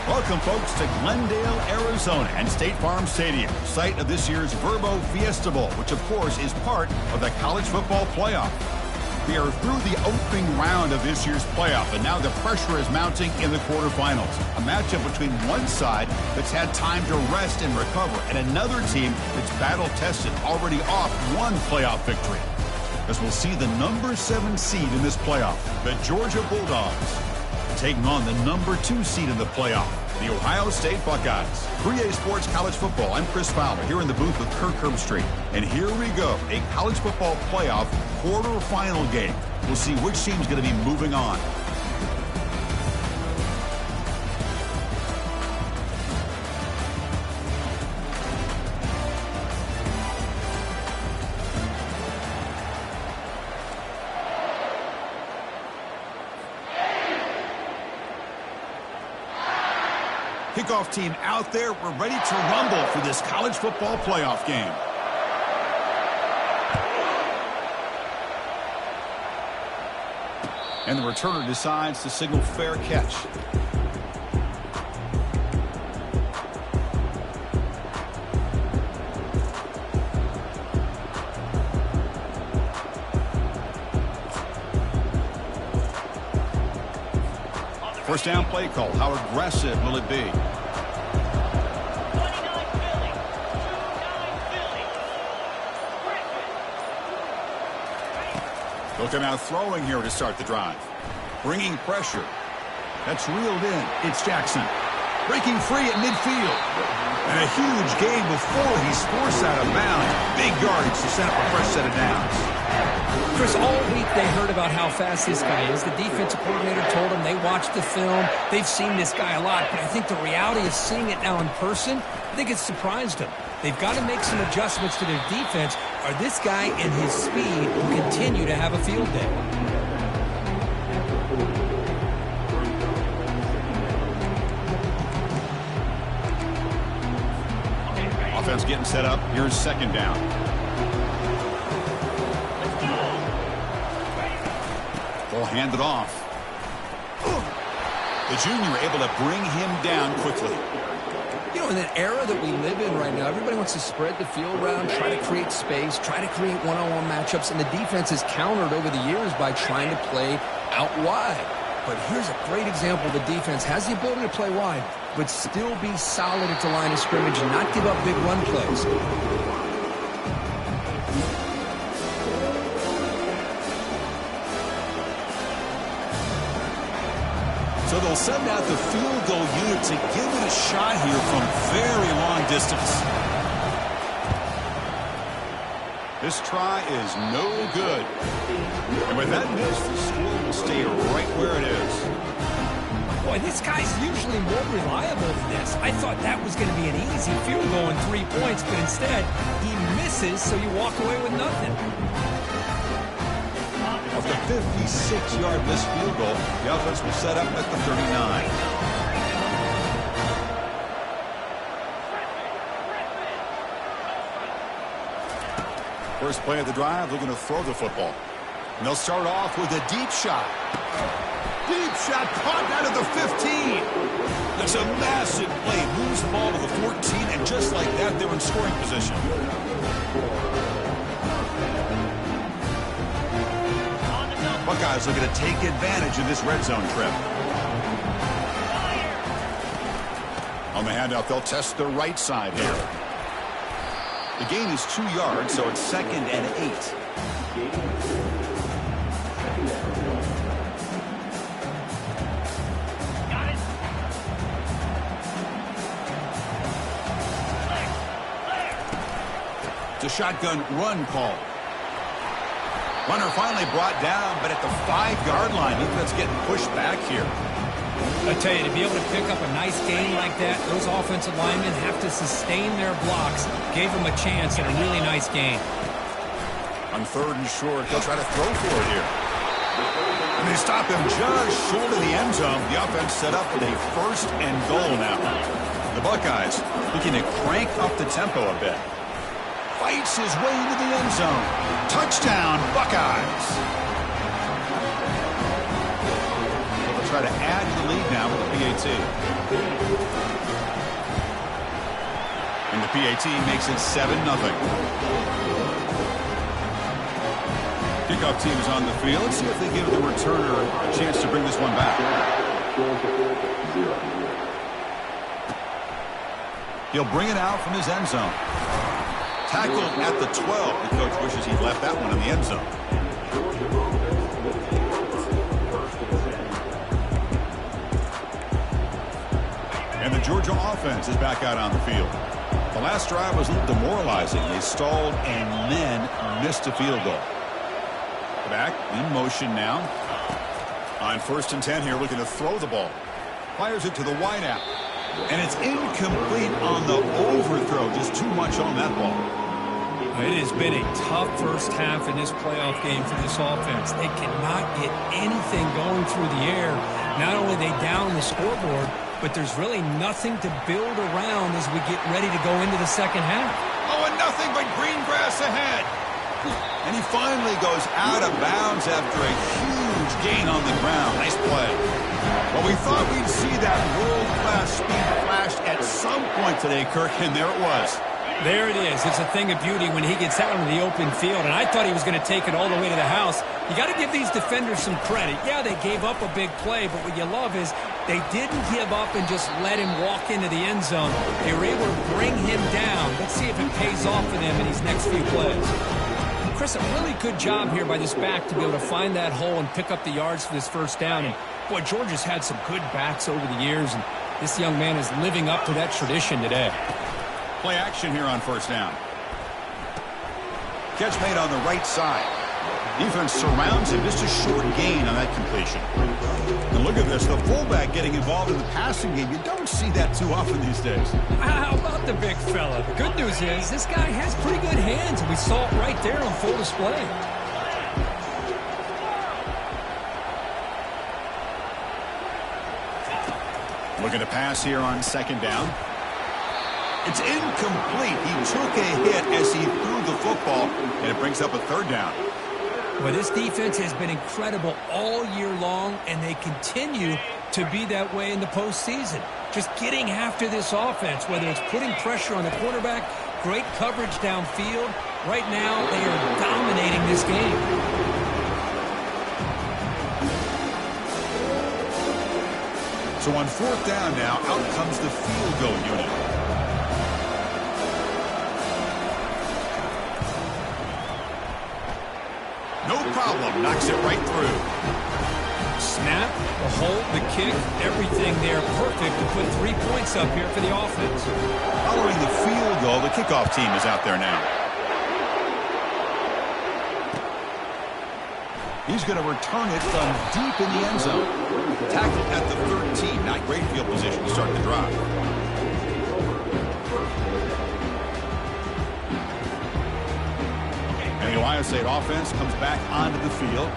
Welcome, folks, to Glendale, Arizona and State Farm Stadium, site of this year's Verbo Fiesta Bowl, which, of course, is part of the college football playoff. We are through the opening round of this year's playoff, and now the pressure is mounting in the quarterfinals. A matchup between one side that's had time to rest and recover, and another team that's battle-tested, already off one playoff victory. As we'll see the number 7 seed in this playoff, the Georgia Bulldogs, taking on the number 2 seed in the playoff, the Ohio State Buckeyes. 3A Sports College Football. I'm Chris Fowler here in the booth with Kirk Herbstreit. And here we go, a college football playoff quarterfinal game. We'll see which team's going to be moving on. Kickoff team out there. We're ready to rumble for this college football playoff game. And the returner decides to signal fair catch. First down play call. How aggressive will it be? They'll come out throwing here to start the drive. Bringing pressure. That's reeled in. It's Jackson. Breaking free at midfield. And a huge gain before he's forced out of bounds. Big yardage to set up a fresh set of downs. Chris, all week they heard about how fast this guy is. The defensive coordinator told them they watched the film. They've seen this guy a lot, but I think the reality of seeing it now in person, I think it's surprised them. They've got to make some adjustments to their defense, or this guy and his speed will continue to have a field day. Offense getting set up. Here's second down. They'll hand it off. The junior able to bring him down quickly. You know, in an era that we live in right now, everybody wants to spread the field around, try to create space, try to create one-on-one matchups, and the defense has countered over the years by trying to play out wide. But here's a great example. The defense has the ability to play wide, but still be solid at the line of scrimmage and not give up big run plays. So they'll send out the field goal unit to give it a shot here from very long distance. This try is no good. And with that miss, the score will stay right where it is. Boy, this guy's usually more reliable than this. I thought that was going to be an easy field goal and 3 points, but instead, he misses, so you walk away with nothing. Off the 56-yard missed field goal, the offense will set up at the 39. First play of the drive, looking to throw the football. And they'll start off with a deep shot. Deep shot caught out of the 15. That's a massive play. Moves the ball to the 14, and just like that, they're in scoring position. Buckeyes looking to take advantage of this red zone trip. On the handoff, they'll test the right side here. The gain is 2 yards, so it's 2nd and 8. It's a shotgun run call. Runner finally brought down, but at the 5-yard line, defense getting pushed back here. I tell you, to be able to pick up a nice gain like that, those offensive linemen have to sustain their blocks. Gave them a chance and a really nice gain. On 3rd and short, they'll try to throw for it here. And they stop him just short of the end zone. The offense set up with a 1st and goal now. The Buckeyes looking to crank up the tempo a bit. Fights his way into the end zone. Touchdown, Buckeyes. They'll try to add add to the lead now with the PAT. And the PAT makes it 7-0. Kickoff team is on the field. Let's see if they give the returner a chance to bring this one back. He'll bring it out from his end zone. Tackled at the 12. The coach wishes he'd left that one in the end zone. And the Georgia offense is back out on the field. The last drive was a little demoralizing. They stalled and then missed a field goal. Back in motion now. On 1st and 10 here, looking to throw the ball. Fires it to the wideout. And it's incomplete on the overthrow. Just too much on that ball. It has been a tough first half in this playoff game for this offense. They cannot get anything going through the air. Not only are they down the scoreboard, but there's really nothing to build around as we get ready to go into the second half. Oh, and nothing but green grass ahead. And he finally goes out of bounds after a huge gain on the ground. Nice play. Well, we thought we'd see that world-class speed flash at some point today, Kirk, and there it was. There it is. It's a thing of beauty when he gets out into the open field, and I thought he was going to take it all the way to the house. You got to give these defenders some credit. Yeah, they gave up a big play, but what you love is they didn't give up and just let him walk into the end zone. They were able to bring him down. Let's see if it pays off for them in these next few plays. Chris, a really good job here by this back to be able to find that hole and pick up the yards for this first down. And, boy, Georgia's had some good backs over the years, and this young man is living up to that tradition today. Play action here on 1st down. Catch made on the right side. Defense surrounds him. Just a short gain on that completion. And look at this. The fullback getting involved in the passing game. You don't see that too often these days. How about the big fella? The good news is this guy has pretty good hands, and we saw it right there on full display. Looking to pass here on 2nd down. It's incomplete. He took a hit as he threw the football, and it brings up a 3rd down. Well, this defense has been incredible all year long, and they continue to be that way in the postseason. Just getting after this offense, whether it's putting pressure on the quarterback, great coverage downfield. Right now, they are dominating this game. So on 4th down now, out comes the field goal unit. No problem. Knocks it right through. Snap, the hold, the kick, everything there perfect to put 3 points up here for the offense. Following the field goal, the kickoff team is out there now. He's going to return it from deep in the end zone. Tackled at the 13. Not great field position to start the drive. And the Ohio State offense comes back onto the field.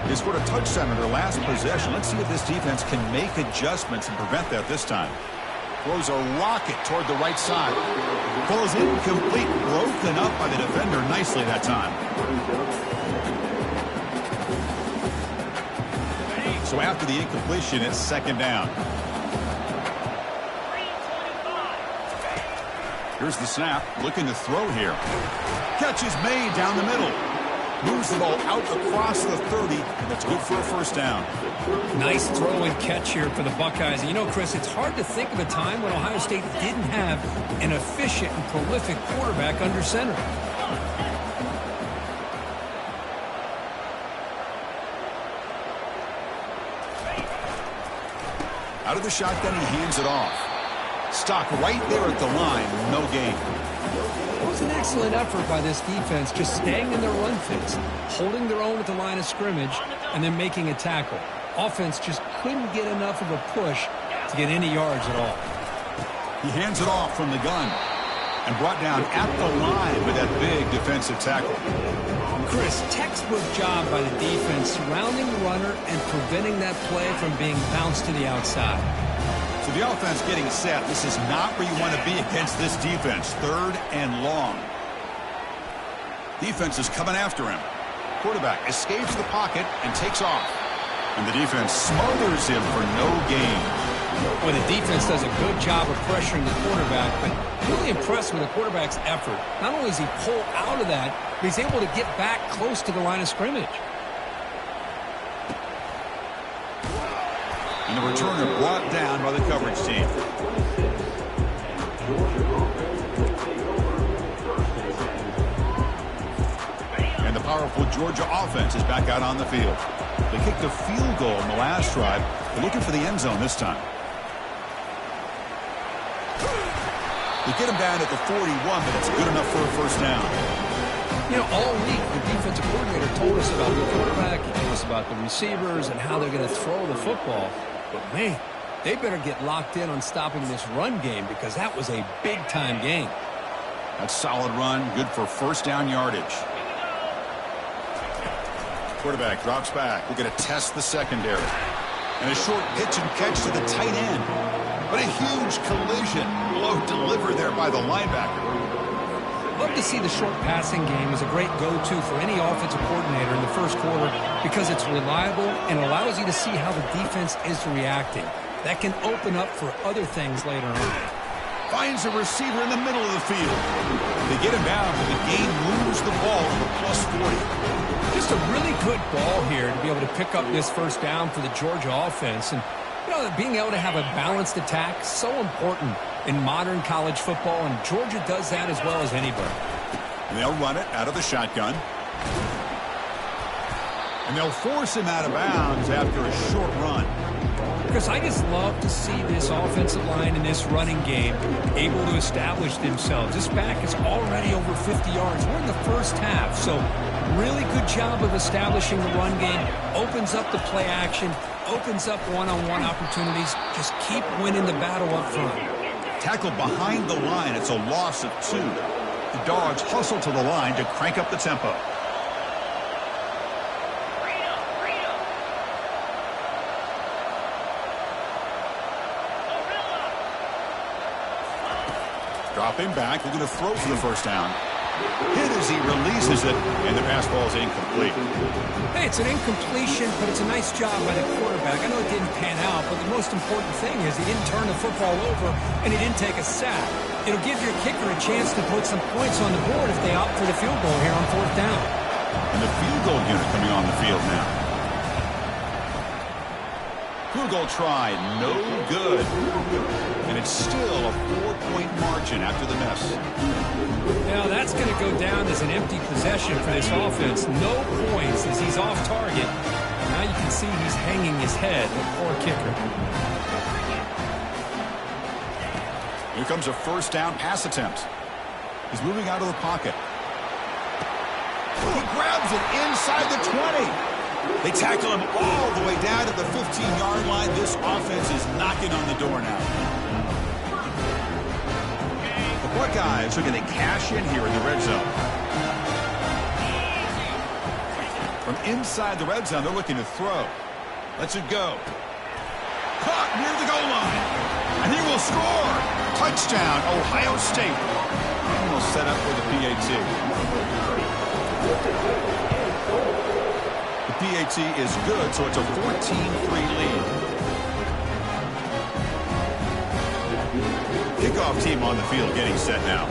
They scored a touchdown in their last possession. Let's see if this defense can make adjustments and prevent that this time. Throws a rocket toward the right side. Falls incomplete. Broken up by the defender nicely that time. So after the incompletion, it's 2nd down. Here's the snap. Looking to throw here. Catch is made down the middle. Moves the ball out across the 30, and that's good for a 1st down. Nice throw and catch here for the Buckeyes. And you know, Chris, it's hard to think of a time when Ohio State didn't have an efficient and prolific quarterback under center. Out of the shotgun, he hands it off. Stock right there at the line, no gain. It was an excellent effort by this defense, just staying in their run fits, holding their own at the line of scrimmage, and then making a tackle. Offense just couldn't get enough of a push to get any yards at all. He hands it off from the gun and brought down at the line with that big defensive tackle. Chris, textbook job by the defense surrounding the runner and preventing that play from being bounced to the outside. So the offense getting set. This is not where you want to be against this defense. 3rd and long. Defense is coming after him. Quarterback escapes the pocket and takes off. And the defense smothers him for no gain. Well, the defense does a good job of pressuring the quarterback, but really impressed with the quarterback's effort. Not only does he pull out of that, but he's able to get back close to the line of scrimmage. And the returner brought down by the coverage team. And the powerful Georgia offense is back out on the field. They kicked a field goal in the last drive. They're looking for the end zone this time. They get him down at the 41, but it's good enough for a first down. You know, all week the defensive coordinator told us about the quarterback, he told us about the receivers and how they're going to throw the football. But, man, they better get locked in on stopping this run game because that was a big-time game. That's solid run, good for first down yardage. Quarterback drops back. We're going to test the secondary. And a short pitch and catch to the tight end. But a huge collision. Low delivered there by the linebacker. Love to see the short passing game as a great go-to for any offensive coordinator in the first quarter because it's reliable and allows you to see how the defense is reacting. That can open up for other things later on. Finds a receiver in the middle of the field. They get him down, but the game moves the ball to the +40. Just a really good ball here to be able to pick up this first down for the Georgia offense. And, you know, being able to have a balanced attack, so important in modern college football, and Georgia does that as well as anybody. And they'll run it out of the shotgun. And they'll force him out of bounds after a short run. Because I just love to see this offensive line in this running game able to establish themselves. This back is already over 50 yards. We're in the first half, so really good job of establishing the run game. Opens up the play action, opens up one-on-one opportunities. Just keep winning the battle up front. Tackled behind the line. It's a loss of 2. The Dogs hustle to the line to crank up the tempo. Dropping back, they're going to throw for the first down. Hit as he releases it, and the pass ball is incomplete. Hey, it's an incompletion, but it's a nice job by the quarterback. I know it didn't pan out, but the most important thing is he didn't turn the football over, and he didn't take a sack. It'll give your kicker a chance to put some points on the board if they opt for the field goal here on fourth down. And the field goal unit coming on the field now. Field goal tried, no good. And it's still a 4-point margin after the miss. Now that's going to go down as an empty possession for this offense. No points as he's off target. Now you can see he's hanging his head, the poor kicker. Here comes a first down pass attempt. He's moving out of the pocket. He grabs it inside the 20. They tackle him all the way down to the 15-yard line. This offense is knocking on the door now. The Buckeyes are going to cash in here in the red zone. From inside the red zone, they're looking to throw. Lets it go. Caught near the goal line. And he will score. Touchdown, Ohio State. And we'll set up for the PAT. The PAT is good, so it's a 14-3 lead. Kickoff team on the field getting set now.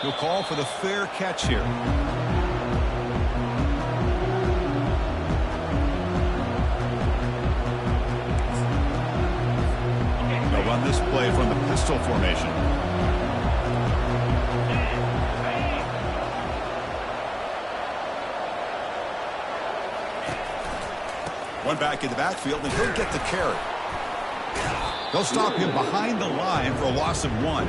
He'll call for the fair catch here. They'll run this play from the pistol formation. One back in the backfield, and he'll get the carry. They'll stop him behind the line for a loss of 1.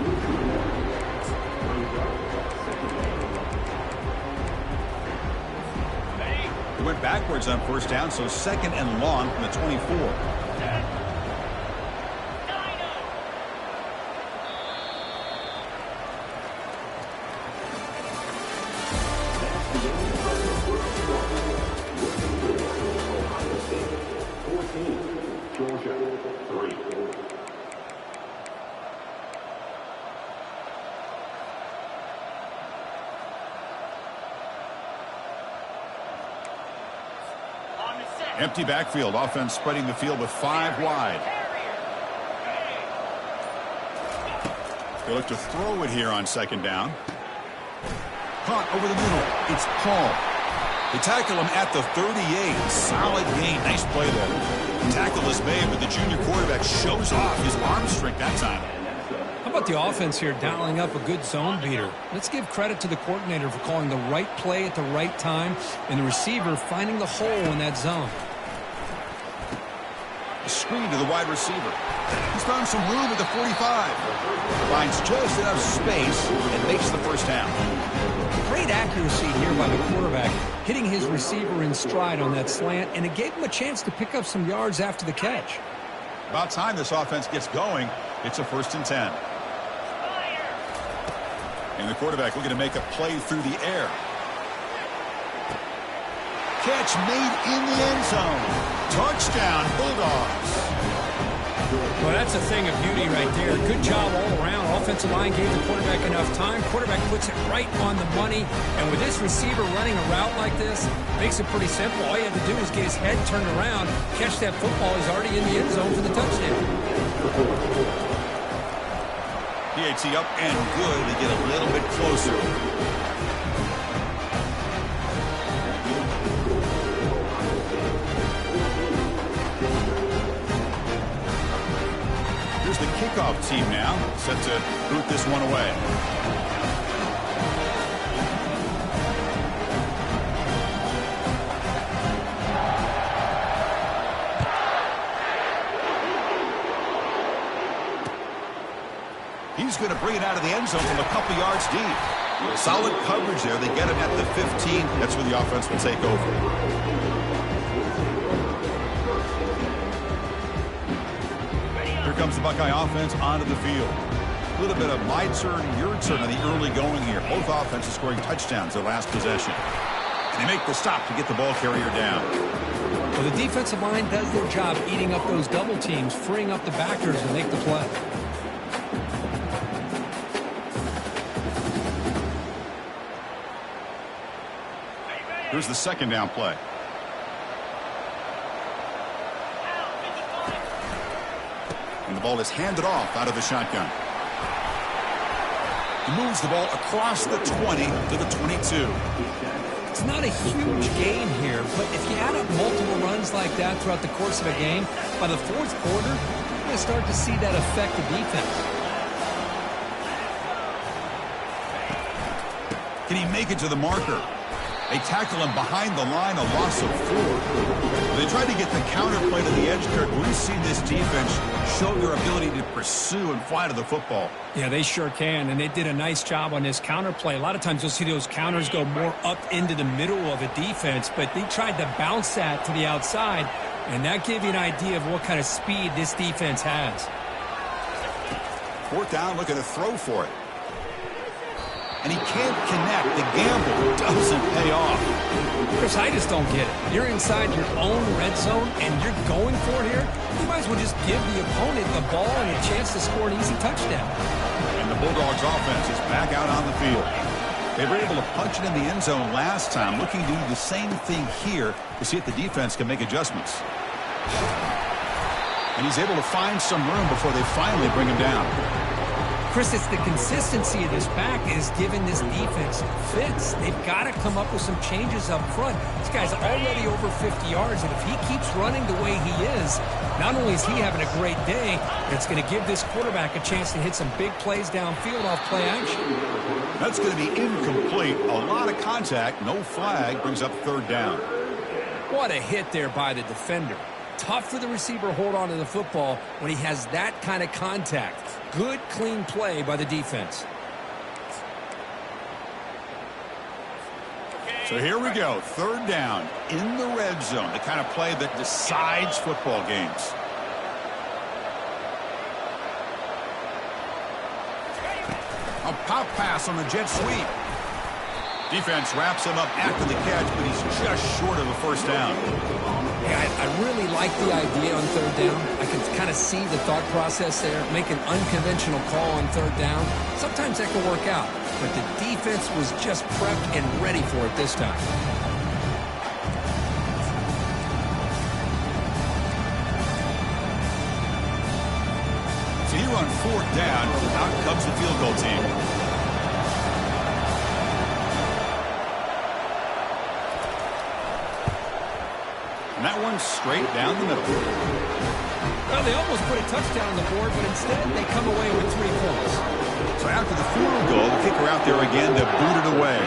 He went backwards on first down, so second and long from the 24. Empty backfield. Offense spreading the field with 5 wide. They look to throw it here on second down. Caught over the middle. It's Paul. They tackle him at the 38. Solid gain. Nice play there. Tackle is made, but the junior quarterback shows off his arm strength that time. How about the offense here dialing up a good zone beater? Let's give credit to the coordinator for calling the right play at the right time and the receiver finding the hole in that zone. A screen to the wide receiver. He's found some room at the 45. Finds just enough space and makes the first down. Great accuracy here by the quarterback, hitting his receiver in stride on that slant, and it gave him a chance to pick up some yards after the catch. About time this offense gets going. It's a 1st and 10. And the quarterback looking to make a play through the air. Catch made in the end zone. Touchdown, Bulldogs. Well, that's a thing of beauty right there. Good job all around. Offensive line gave the quarterback enough time. Quarterback puts it right on the money. And with this receiver running a route like this, makes it pretty simple. All you have to do is get his head turned around, catch that football. He's already in the end zone for the touchdown. PAT up and good. They get a little bit closer. Here's the kickoff team now, set to boot this one away. He's going to bring it out of the end zone from a couple yards deep. Solid coverage there. They get him at the 15. That's where the offense will take over. Comes the Buckeye offense onto the field. A little bit of my turn, your turn on the early going here. Both offenses scoring touchdowns their last possession. And they make the stop to get the ball carrier down. Well, the defensive line does their job eating up those double teams, freeing up the backers to make the play. Here's the second down play. And the ball is handed off out of the shotgun. He moves the ball across the 20 to the 22. It's not a huge gain here, but if you add up multiple runs like that throughout the course of a game, by the 4th quarter, you're going to start to see that affect the defense. Can he make it to the marker? They tackle him behind the line, a loss of 4. They tried to get the counter play to the edge, Kirk. We've seen this defense show their ability to pursue and fly to the football. Yeah, they sure can, and they did a nice job on this counter play. A lot of times you'll see those counters go more up into the middle of a defense, but they tried to bounce that to the outside, and that gave you an idea of what kind of speed this defense has. 4th down, looking to throw for it. And he can't connect. The gamble doesn't pay off. Chris, I just don't get it. You're inside your own red zone, and you're going for it here. You might as well just give the opponent the ball and a chance to score an easy touchdown. And the Bulldogs offense is back out on the field. They were able to punch it in the end zone last time, looking to do the same thing here to see if the defense can make adjustments. And he's able to find some room before they finally bring him down. Chris, it's the consistency of this back is giving this defense fits. They've got to come up with some changes up front. This guy's already over 50 yards, and if he keeps running the way he is, not only is he having a great day, it's going to give this quarterback a chance to hit some big plays downfield off play action. That's going to be incomplete. A lot of contact, no flag, brings up 3rd down. What a hit there by the defender. Tough for the receiver to hold on to the football when he has that kind of contact. Good, clean play by the defense. So here we go, 3rd down in the red zone, the kind of play that decides football games. A pop pass on the jet sweep. Defense wraps him up after the catch, but he's just short of a 1st down. Yeah, I really like the idea on 3rd down. I can kind of see the thought process there. Make an unconventional call on 3rd down. Sometimes that can work out, but the defense was just prepped and ready for it this time. 4th down. Out comes the field goal team. And that one's straight down the middle. Well, they almost put a touchdown on the board, but instead they come away with 3 points. So after the field goal, the kicker out there again to boot it away.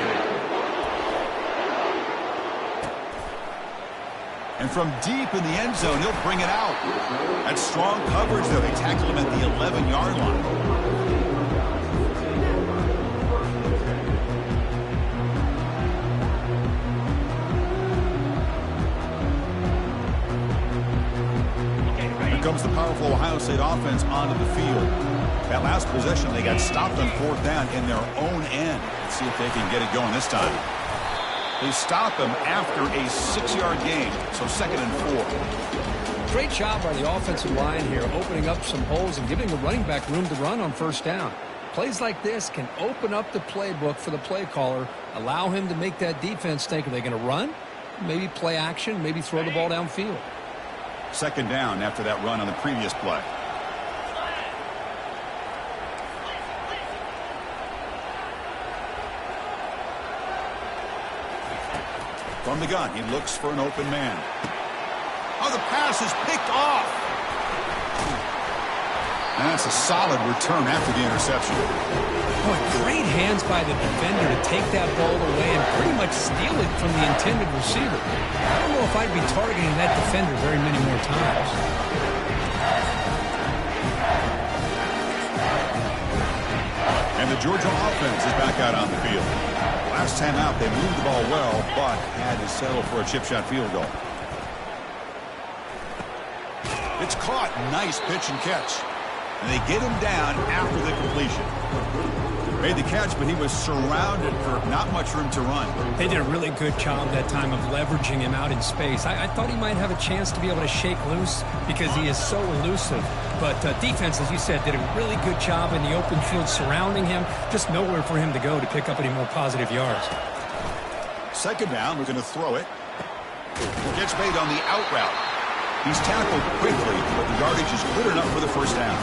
And from deep in the end zone, he'll bring it out. That's strong coverage, though. They tackle him at the 11-yard line. Comes the powerful Ohio State offense onto the field. That last possession, they got stopped on 4th down in their own end. Let's see if they can get it going this time. They stop him after a 6-yard gain, so 2nd and 4. Great job by the offensive line here, opening up some holes and giving the running back room to run on 1st down. Plays like this can open up the playbook for the play caller, allow him to make that defense think, are they going to run? Maybe play action, maybe throw the ball downfield. 2nd down after that run on the previous play. From the gun, he looks for an open man. Oh, the pass is picked off. And that's a solid return after the interception. Boy, great hands by the defender to take that ball away and pretty much steal it from the intended receiver. I don't know if I'd be targeting that defender very many more times. And the Georgia offense is back out on the field. Last time out, they moved the ball well, but had to settle for a chip shot field goal. It's caught. Nice pitch and catch. And they get him down after the completion. Made the catch, but he was surrounded for not much room to run. They did a really good job that time of leveraging him out in space. I thought he might have a chance to be able to shake loose because he is so elusive. But defense, as you said, did a really good job in the open field surrounding him. Just nowhere for him to go to pick up any more positive yards. 2nd down, we're going to throw it. Gets made on the out route. He's tackled quickly, but the yardage is good enough for the 1st down.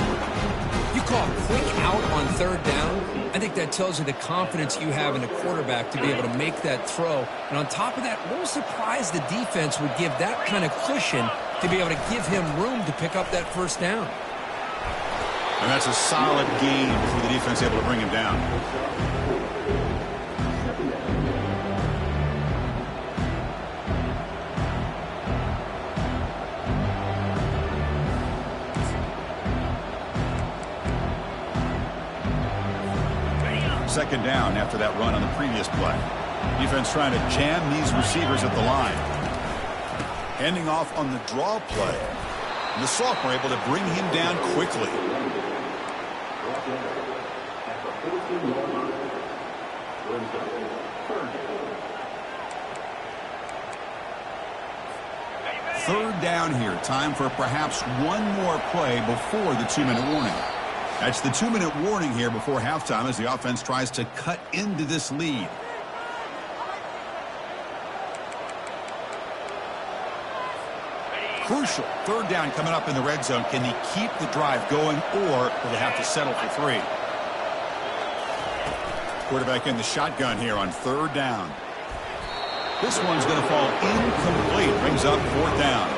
You call a quick out on 3rd down. I think that tells you the confidence you have in a quarterback to be able to make that throw. And on top of that, a little surprised the defense would give that kind of cushion to be able to give him room to pick up that 1st down. And that's a solid gain for the defense able to bring him down. Second down after that run on the previous play. Defense trying to jam these receivers at the line. Handing off on the draw play. And the sophomore able to bring him down quickly. Third down here. Time for perhaps one more play before the 2-minute warning. That's the 2-minute warning here before halftime as the offense tries to cut into this lead. Crucial. 3rd down coming up in the red zone. Can he keep the drive going, or will they have to settle for 3? Quarterback in the shotgun here on 3rd down. This one's going to fall incomplete. Brings up 4th down.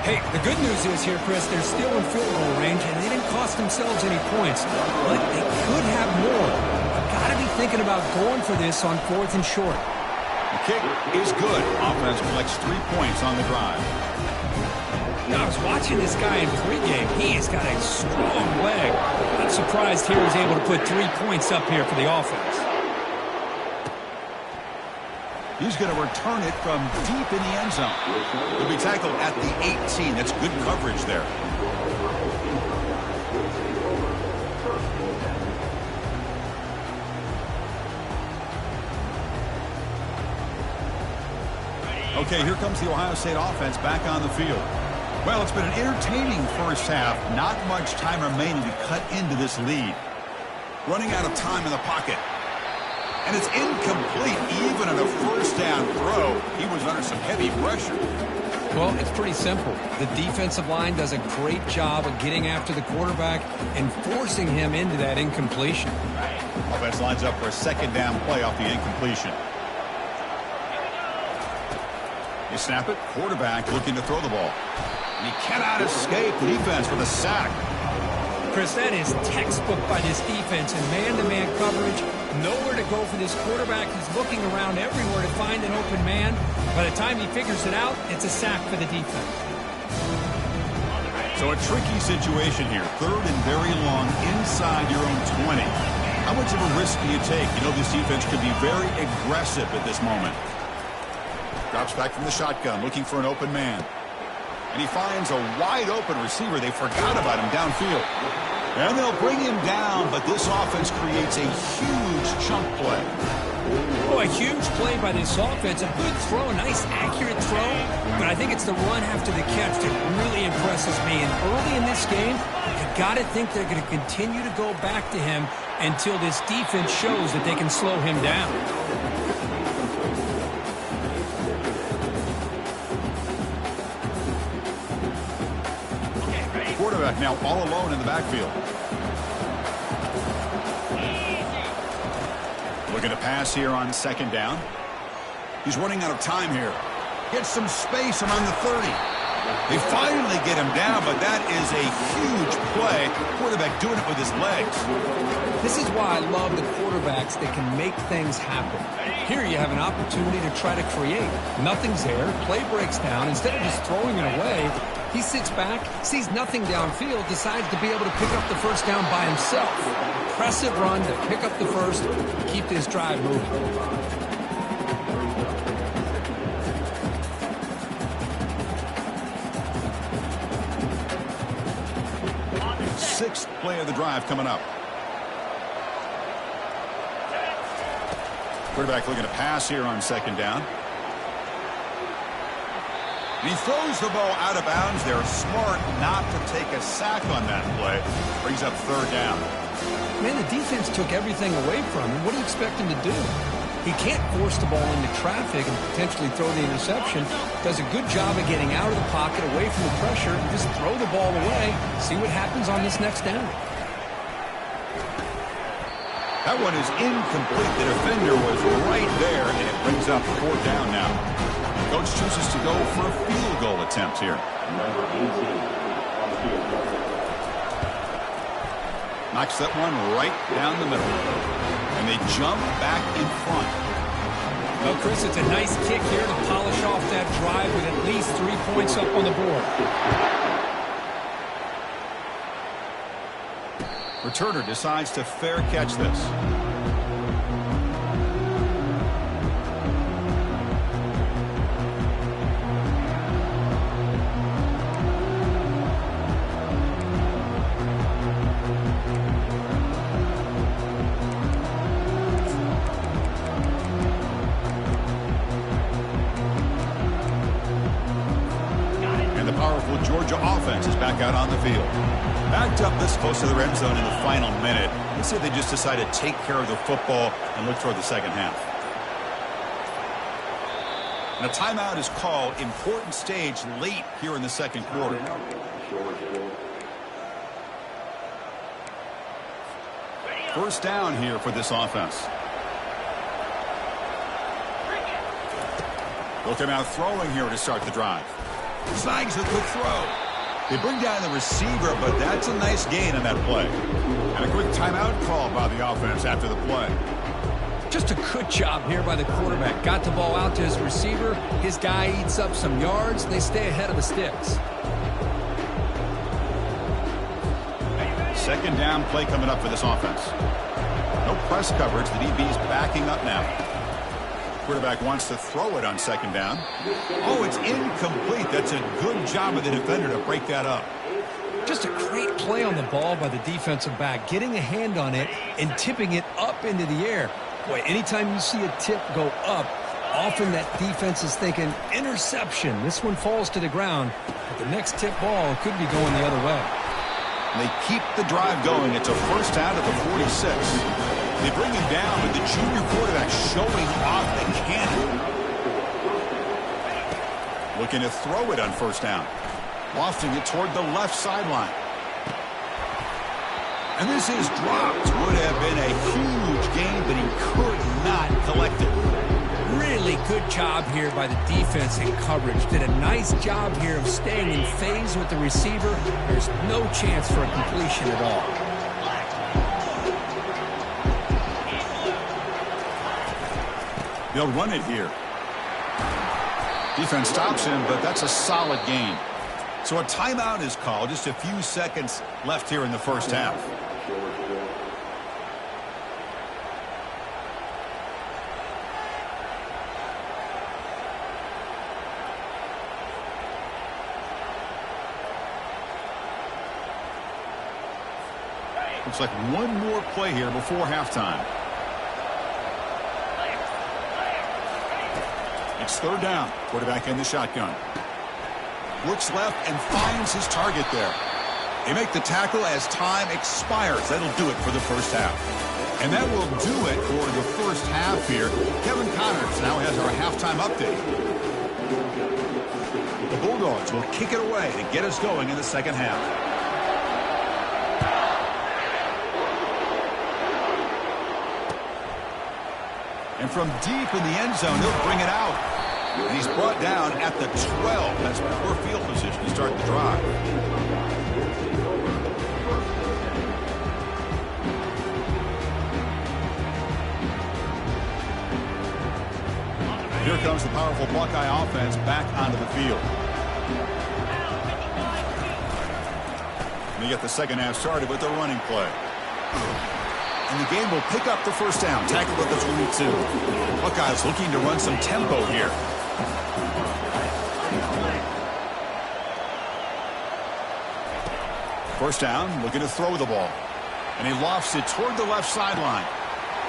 Hey, the good news is here, Chris, they're still in field goal range, and they didn't cost themselves any points. But they could have more. I've got to be thinking about going for this on 4th and short. The kick is good. Offense collects 3 points on the drive. Now, I was watching this guy in pregame. He has got a strong leg. I'm surprised he was able to put 3 points up here for the offense. He's going to return it from deep in the end zone. He'll be tackled at the 18. That's good coverage there. Okay, here comes the Ohio State offense back on the field. Well, it's been an entertaining first half. Not much time remaining to cut into this lead. Running out of time in the pocket. And it's incomplete even on a 1st down throw. He was under some heavy pressure. Well, it's pretty simple. The defensive line does a great job of getting after the quarterback and forcing him into that incompletion. Offense lines up for a second down play off the incompletion. You snap it. Quarterback looking to throw the ball. And he cannot escape the defense with a sack. Chris, that is textbook by this defense in man-to-man coverage. Nowhere to go for this quarterback. He's looking around everywhere to find an open man. By the time he figures it out, it's a sack for the defense. So a tricky situation here. Third and very long inside your own 20. How much of a risk do you take? You know this defense could be very aggressive at this moment. Drops back from the shotgun, looking for an open man. And he finds a wide-open receiver. They forgot about him downfield. And they'll bring him down, but this offense creates a huge chunk play. Oh, a huge play by this offense. A good throw, a nice accurate throw. But I think it's the run after the catch that really impresses me. And early in this game, you got to think they're going to continue to go back to him until this defense shows that they can slow him down. Quarterback now all alone in the backfield. Looking to pass here on second down. He's running out of time here. Gets some space around the 30. They finally get him down, but that is a huge play. Quarterback doing it with his legs. This is why I love the quarterbacks that can make things happen. Here you have an opportunity to try to create. Nothing's there. Play breaks down. Instead of just throwing it away, he sits back, sees nothing downfield, decides to be able to pick up the first down by himself. Impressive run to pick up the first, keep this drive moving. Sixth play of the drive coming up. Quarterback looking to pass here on second down. And he throws the ball out of bounds there. Smart not to take a sack on that play. Brings up third down. Man, the defense took everything away from him. What do you expect him to do? He can't force the ball into traffic and potentially throw the interception. Does a good job of getting out of the pocket, away from the pressure, and just throw the ball away. See what happens on this next down. That one is incomplete. The defender was right there, and it brings up fourth down now. Coach chooses to go for a field goal attempt here. Number 18 on the field. Knocks that one right down the middle. And they jump back in front. Well, Chris, it's a nice kick here to polish off that drive with at least 3 points up on the board. Returner decides to fair catch this. Georgia offense is back out on the field. Backed up this close to the red zone in the final minute. Let's see if they just decide to take care of the football and look toward the second half. And a timeout is called. Important stage late here in the second quarter. First down here for this offense. Looking out throwing here to start the drive. Snags a good throw. They bring down the receiver, but that's a nice gain on that play. And a quick timeout call by the offense after the play. Just a good job here by the quarterback. Got the ball out to his receiver. His guy eats up some yards. They stay ahead of the sticks. Second down play coming up for this offense. No press coverage. The DB's backing up now. Quarterback wants to throw it on second down. Oh, it's incomplete. That's a good job of the defender to break that up. Just a great play on the ball by the defensive back, getting a hand on it and tipping it up into the air. Boy, anytime you see a tip go up, often that defense is thinking interception. This one falls to the ground, but the next tip ball could be going the other way. And they keep the drive going. It's a first out of the 46. They bring him down, but the junior quarterback showing off the cannon. Looking to throw it on first down. Lofting it toward the left sideline. And this is dropped. Would have been a huge gain, but he could not collect it. Really good job here by the defense in coverage. Did a nice job here of staying in phase with the receiver. There's no chance for a completion at all. They'll run it here. Defense stops him, but that's a solid gain. So a timeout is called. Just a few seconds left here in the first half. Looks like one more play here before halftime. It's third down. Quarterback in the shotgun. Looks left and finds his target there. They make the tackle as time expires. That'll do it for the first half. And that will do it for the first half here. Kevin Connors now has our halftime update. The Bulldogs will kick it away to get us going in the second half. And from deep in the end zone, he'll bring it out. And he's brought down at the 12. That's poor field position to start the drive. Here comes the powerful Buckeye offense back onto the field. And you get the second half started with the running play. And the game will pick up the first down. Tackle at the 22. Buckeyes looking to run some tempo here. First down, looking to throw the ball. And he lofts it toward the left sideline.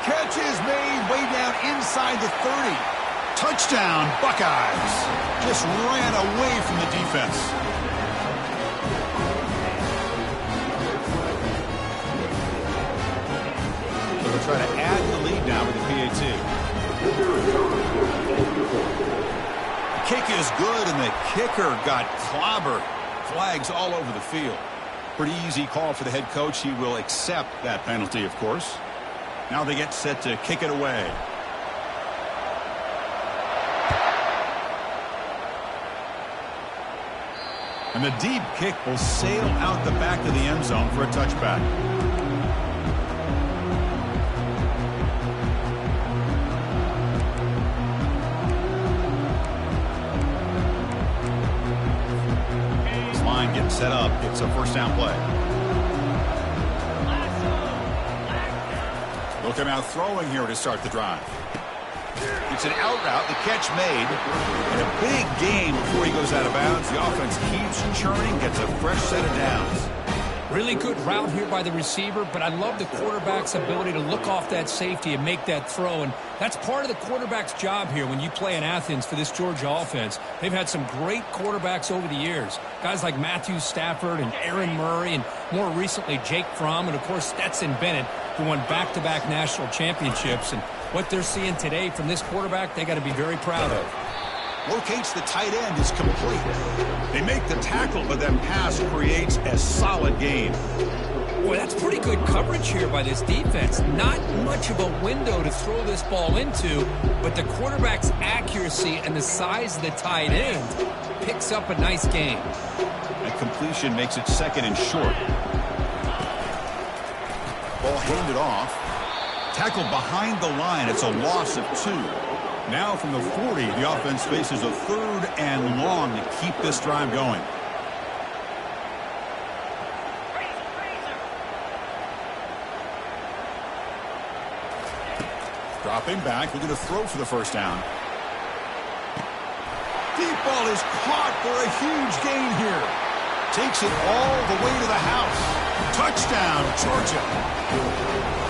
Catch is made way down inside the 30. Touchdown, Buckeyes. Just ran away from the defense. Try to add the lead now with the PAT. The kick is good, and the kicker got clobbered. Flags all over the field. Pretty easy call for the head coach. He will accept that penalty, of course. Now they get set to kick it away. And the deep kick will sail out the back of the end zone for a touchback. Getting set up. It's a first down play. They'll come out throwing here to start the drive. It's an out route. The catch made. And a big gain before he goes out of bounds. The offense keeps churning, gets a fresh set of downs. Really good route here by the receiver, but I love the quarterback's ability to look off that safety and make that throw. And that's part of the quarterback's job here when you play in Athens for this Georgia offense. They've had some great quarterbacks over the years. Guys like Matthew Stafford and Aaron Murray and more recently Jake Fromm and, of course, Stetson Bennett, who won back-to-back national championships. And what they're seeing today from this quarterback, they got to be very proud of. Locates the tight end is complete. They make the tackle, but that pass creates a solid gain. Boy, that's pretty good coverage here by this defense. Not much of a window to throw this ball into, but the quarterback's accuracy and the size of the tight end picks up a nice gain. That completion makes it second and short. Ball handed off. Tackle behind the line. It's a loss of 2. Now from the 40, the offense faces a third and long to keep this drive going. Dropping back, looking to throw for the first down. Deep ball is caught for a huge gain here. Takes it all the way to the house. Touchdown, Georgia.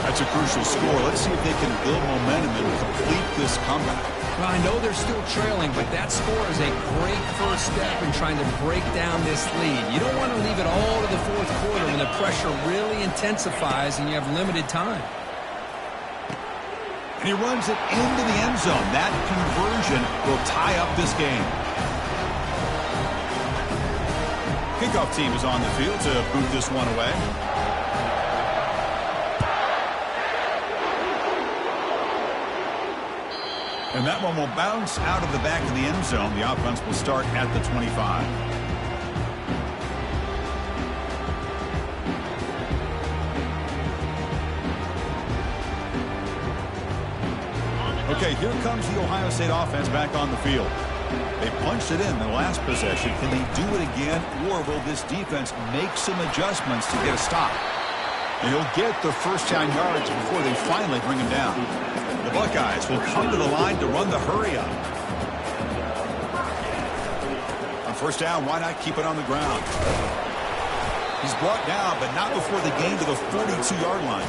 That's a crucial score. Let's see if they can build momentum and complete this comeback. Well, I know they're still trailing, but that score is a great first step in trying to break down this lead. You don't want to leave it all to the fourth quarter when the pressure really intensifies and you have limited time. And he runs it into the end zone. That conversion will tie up this game. Kickoff team is on the field to boot this one away. And that one will bounce out of the back of the end zone. The offense will start at the 25. Okay, here comes the Ohio State offense back on the field. They punched it in the last possession. Can they do it again, or will this defense make some adjustments to get a stop? And he'll get the first down yards before they finally bring him down. The Buckeyes will come to the line to run the hurry up. On first down, why not keep it on the ground? He's brought down, but not before the gain to the 42-yard line.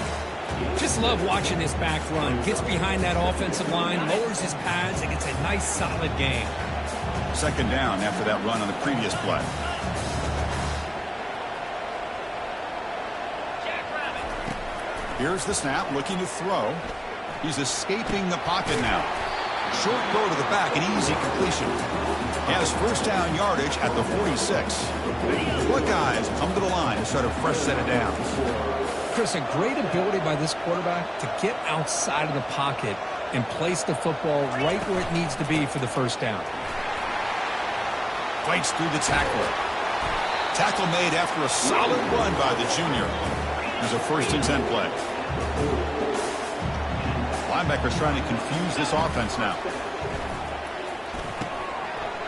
Just love watching this back run. Gets behind that offensive line, lowers his pads, and gets a nice, solid gain. Second down after that run on the previous play. Here's the snap, looking to throw. He's escaping the pocket now. Short throw to the back, an easy completion. He has first down yardage at the 46. Buckeyes come to the line to start a fresh set of downs. Chris, a great ability by this quarterback to get outside of the pocket and place the football right where it needs to be for the first down. Fights through the tackler. Tackle made after a solid run by the junior. There's a 1st and 10 play. Linebackers trying to confuse this offense now.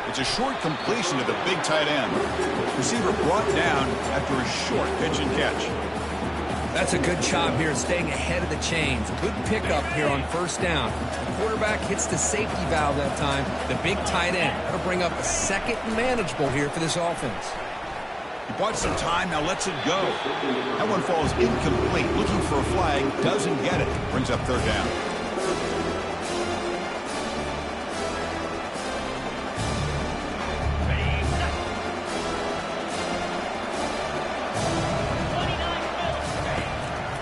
It's a short completion to the big tight end. Receiver brought down after a short pitch and catch. That's a good job here staying ahead of the chains. Good pickup here on first down. The quarterback hits the safety valve that time. The big tight end. That'll bring up a second manageable here for this offense. He bought some time, now lets it go. That one falls incomplete. Looking for a flag, doesn't get it. Brings up third down.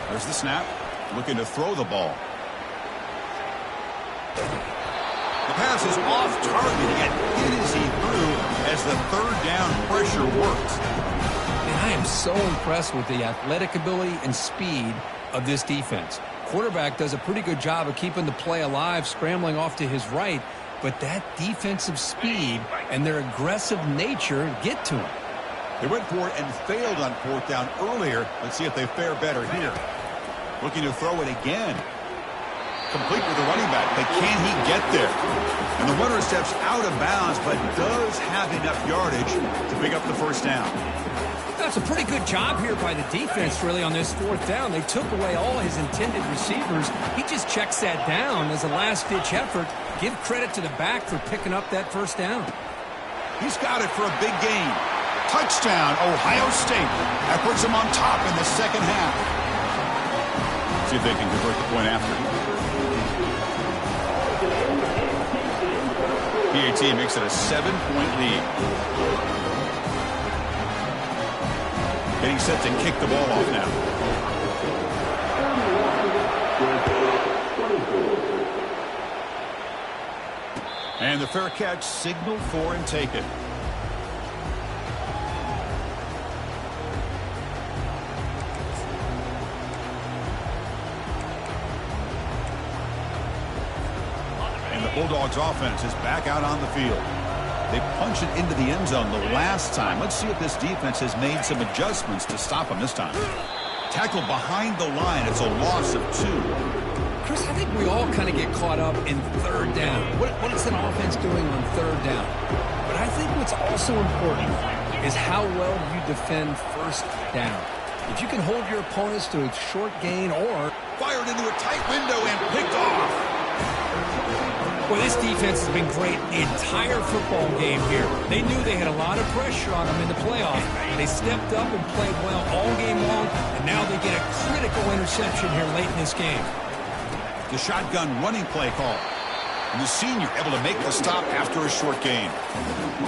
There's the snap. Looking to throw the ball. The pass is off target, yet hit as he threw as the third down pressure works. And I am so impressed with the athletic ability and speed of this defense. Quarterback does a pretty good job of keeping the play alive, scrambling off to his right, but that defensive speed and their aggressive nature get to him. They went for it and failed on fourth down earlier. Let's see if they fare better here. Looking to throw it again. Complete with the running back, but can he get there? And the runner steps out of bounds, but does have enough yardage to pick up the first down. That's a pretty good job here by the defense, really, on this fourth down. They took away all his intended receivers. He just checks that down as a last-ditch effort. Give credit to the back for picking up that first down. He's got it for a big gain. Touchdown, Ohio State. That puts them on top in the second half. See if they can convert the point after. PAT makes it a 7-point lead. Getting set to kick the ball off now. And the fair catch signaled for and taken. Bulldogs offense is back out on the field. They punched it into the end zone the last time. Let's see if this defense has made some adjustments to stop them this time. Tackle behind the line. It's a loss of 2. Chris, I think we all kind of get caught up in third down. What is an offense doing on third down? But I think what's also important is how well you defend first down. If you can hold your opponents to a short gain or fired into a tight window and picked off. Well, this defense has been great the entire football game here. They knew they had a lot of pressure on them in the playoffs. They stepped up and played well all game long, and now they get a critical interception here late in this game. The shotgun running play call. And the senior able to make the stop after a short gain.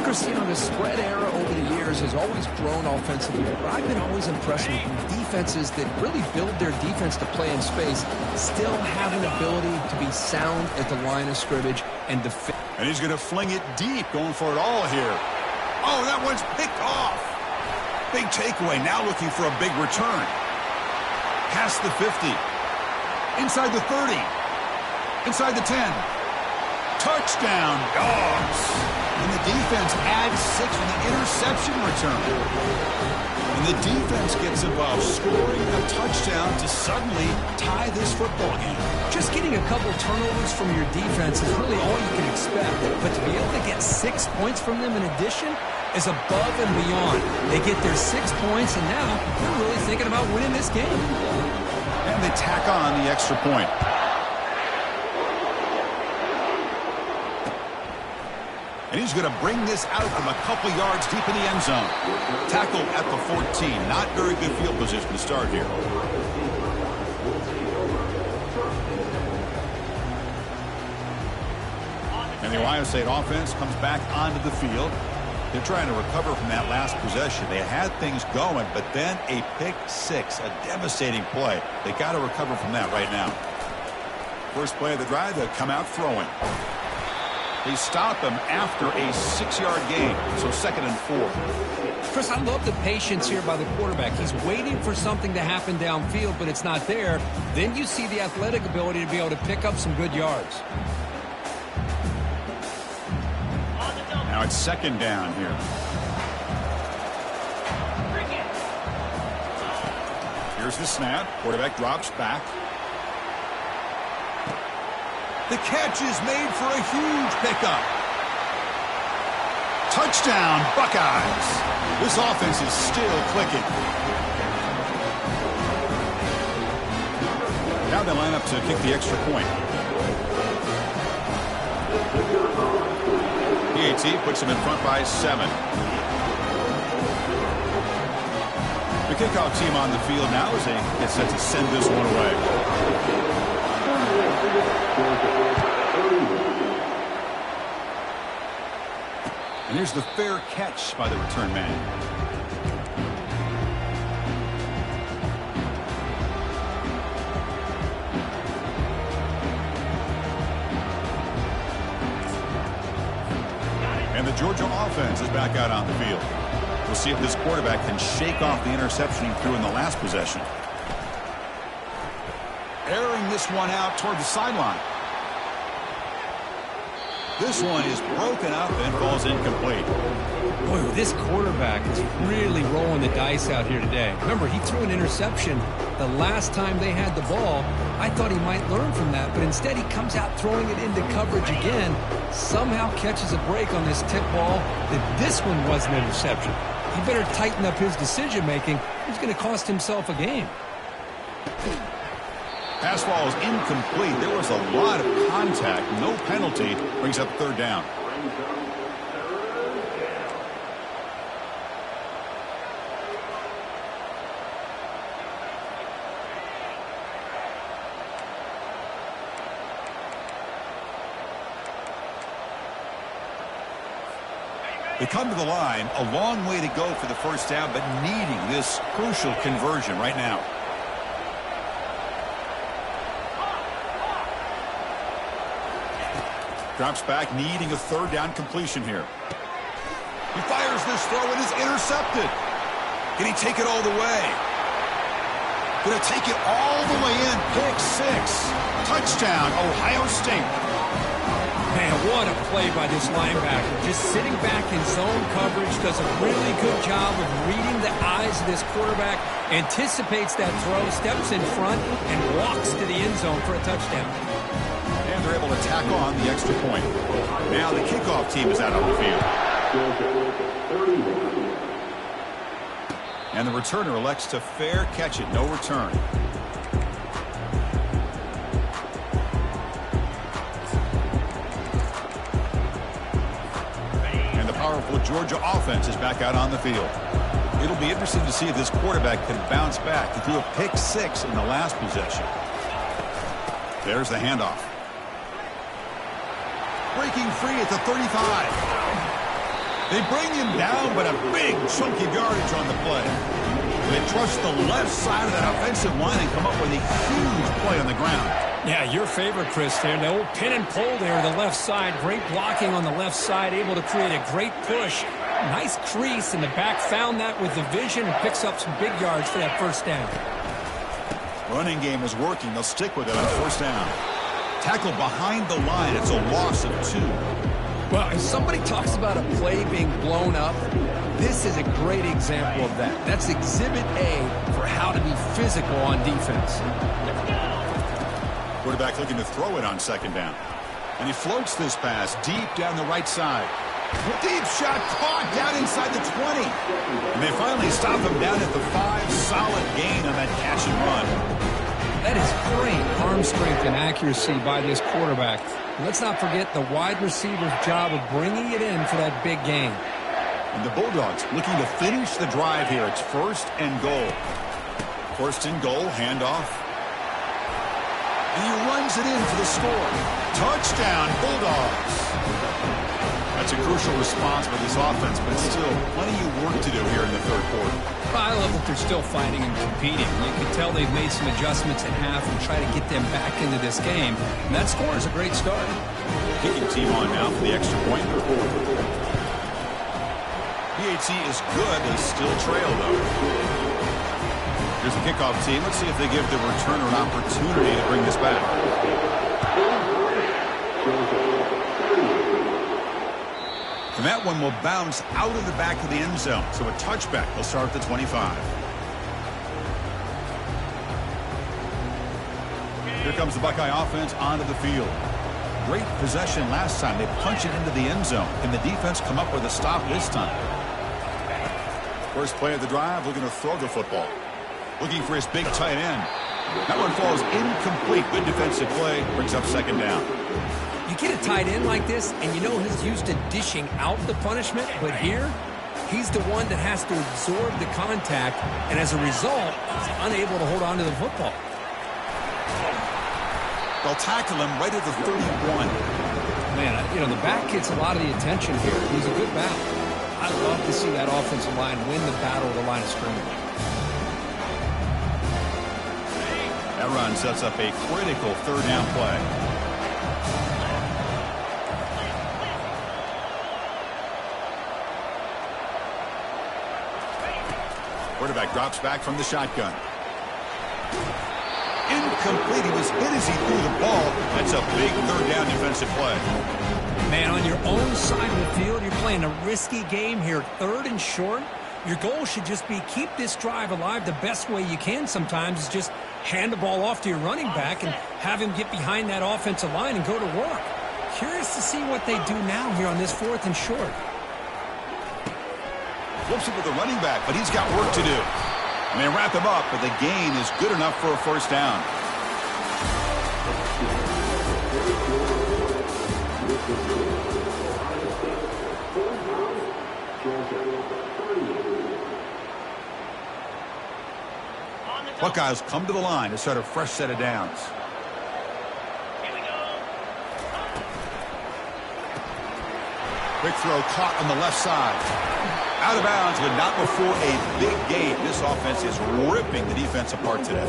Chris, you know, the spread era over the years has always grown offensively, but I've been always impressed with defenses that really build their defense to play in space, still have an ability to be sound at the line of scrimmage and defend. And he's going to fling it deep, going for it all here. Oh, that one's picked off. Big takeaway, now looking for a big return. Past the 50. Inside the 30. Inside the 10. Touchdown, Dogs. And the defense adds 6 with an interception return. And the defense gets involved, scoring a touchdown to suddenly tie this football game. Just getting a couple turnovers from your defense is really all you can expect. But to be able to get 6 points from them in addition is above and beyond. They get their 6 points, and now they're really thinking about winning this game. And they tack on the extra point. And he's going to bring this out from a couple yards deep in the end zone. Tackle at the 14. Not very good field position to start here. And the Ohio State offense comes back onto the field. They're trying to recover from that last possession. They had things going, but then a pick six, a devastating play. They got to recover from that right now. First play of the drive, they'll come out throwing. They stop him after a 6-yard gain, so 2nd and 4. Chris, I love the patience here by the quarterback. He's waiting for something to happen downfield, but it's not there. Then you see the athletic ability to be able to pick up some good yards. Now it's 2nd down here. Here's the snap. Quarterback drops back. The catch is made for a huge pickup. Touchdown, Buckeyes. This offense is still clicking. Now they line up to kick the extra point. PAT puts them in front by 7. The kickoff team on the field now as they get set to send this one away. And here's the fair catch by the return man. And the Georgia offense is back out on the field. We'll see if this quarterback can shake off the interception he threw in the last possession. Airing this one out toward the sideline. This one is broken up and falls incomplete. Boy, this quarterback is really rolling the dice out here today. Remember, he threw an interception the last time they had the ball. I thought he might learn from that, but instead he comes out throwing it into coverage again. Somehow catches a break on this tip ball that this one was an interception. He better tighten up his decision-making. He's going to cost himself a game. Pass ball is incomplete. There was a lot of contact. No penalty. Brings up 3rd down. They come to the line, a long way to go for the first down, but needing this crucial conversion right now. Drops back, needing a 3rd down completion here. He fires this throw and is intercepted. Can he take it all the way? Going to take it all the way in. Pick 6. Touchdown, Ohio State. Man, what a play by this linebacker. Just sitting back in zone coverage, does a really good job of reading the eyes of this quarterback, anticipates that throw, steps in front, and walks to the end zone for a touchdown. And they're able to tack on the extra point. Now the kickoff team is out on the field. And the returner elects to fair catch it. No return. And the powerful Georgia offense is back out on the field. It'll be interesting to see if this quarterback can bounce back. He threw a pick 6 in the last possession. There's the handoff. Breaking free at the 35. They bring him down, but a big chunk of yardage on the play. They trust the left side of that offensive line and come up with a huge play on the ground. Yeah, your favorite, Chris, there. The old pin and pull there, the left side. Great blocking on the left side, able to create a great push Nice crease, and the back found that with the vision and picks up some big yards for that first down. Running game is working. They'll stick with it on first down. Tackle behind the line. It's a loss of 2. Well, if somebody talks about a play being blown up, this is a great example of that. That's exhibit A for how to be physical on defense. Quarterback looking to throw it on second down. And he floats this pass deep down the right side. Deep shot caught down inside the 20. And they finally stop him down at the 5. Solid gain on that catch and run. That is great arm strength and accuracy by this quarterback. And let's not forget the wide receiver's job of bringing it in for that big gain. And the Bulldogs looking to finish the drive here. It's 1st and goal. 1st and goal, handoff. And he runs it in for the score. Touchdown, Bulldogs. That's a crucial response for this offense, but still plenty of work to do here in the 3rd quarter. I love that they're still fighting and competing. You can tell they've made some adjustments at half and try to get them back into this game. And that score is a great start. Kicking team on now for the extra point. PAT is good. They still trail, though. Here's the kickoff team. Let's see if they give the returner an opportunity to bring this back. And that one will bounce out of the back of the end zone. So a touchback. They'll start at the 25. Here comes the Buckeye offense onto the field. Great possession last time. They punch it into the end zone. Can the defense come up with a stop this time? First play of the drive, looking to throw the football. Looking for his big tight end. That one falls incomplete. Good defensive play. Brings up second down. You get a tight end like this, and you know he's used to dishing out the punishment, but here, he's the one that has to absorb the contact, and as a result, he's unable to hold on to the football. They'll tackle him right at the 31. Man, the back gets a lot of the attention here. He's a good battle. I love to see that offensive line win the battle of the line of scrimmage. That run sets up a critical 3rd down play. Quarterback drops back from the shotgun. Incomplete. He was hit as he threw the ball. That's a big 3rd down defensive play. Man, on your own side of the field, you're playing a risky game here. 3rd and short. Your goal should just be keep this drive alive the best way you can sometimes is just hand the ball off to your running back and have him get behind that offensive line and go to work. Curious to see what they do now here on this 4th and short. Flips it with the running back, but he's got work to do. And they wrap him up, but the gain is good enough for a first down. Buckeyes come to the line to start a fresh set of downs. Quick throw caught on the left side. Out of bounds, but not before a big gain. This offense is ripping the defense apart today.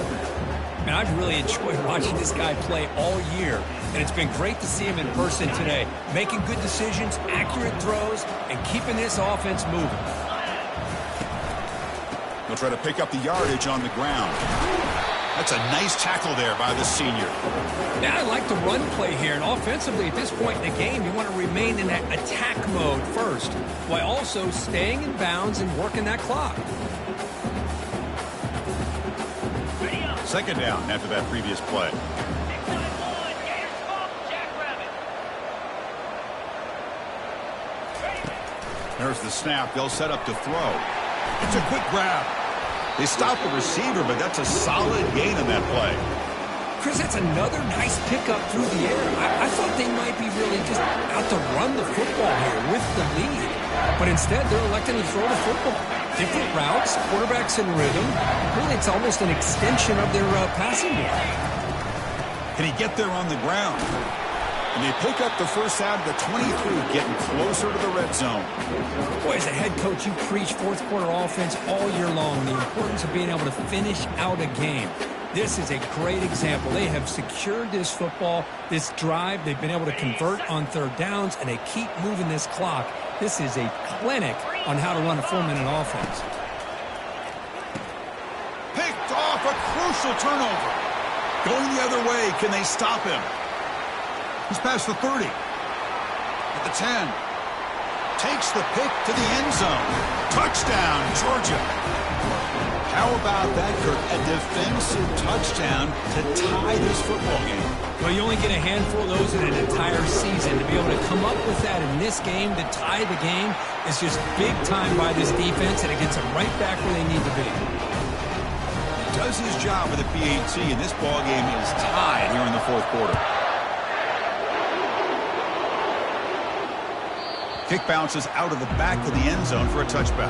And I've really enjoyed watching this guy play all year, and it's been great to see him in person today, making good decisions, accurate throws, and keeping this offense moving. They'll try to pick up the yardage on the ground. That's a nice tackle there by the senior. Now I like the run play here, and offensively at this point in the game, you want to remain in that attack mode first, while also staying in bounds and working that clock. Second down after that previous play. There's the snap. They'll set up to throw. It's a quick grab. They stop the receiver, but that's a solid gain on that play. Chris, that's another nice pickup through the air. I thought they might be really just out to run the football here with the lead. But instead, they're electing to throw the football. Different routes, quarterbacks in rhythm. Really, it's almost an extension of their passing game. Can he get there on the ground? And they pick up the first out of the 23, getting closer to the red zone. Boy, as a head coach, you preach fourth quarter offense all year long. The importance of being able to finish out a game. This is a great example. They have secured this football, this drive. They've been able to convert on third downs, and they keep moving this clock. This is a clinic on how to run a 4-minute offense. Picked off, a crucial turnover. Going the other way, can they stop him? He's past the 30. At the 10. Takes the pick to the end zone. Touchdown, Georgia. How about that, Kirk? A defensive touchdown to tie this football game. Well, you only get a handful of those in an entire season. To be able to come up with that in this game to tie the game is just big time by this defense, and it gets them right back where they need to be. He does his job with the PAT, and this ball game is tied here in the fourth quarter. Kick bounces out of the back of the end zone for a touchback.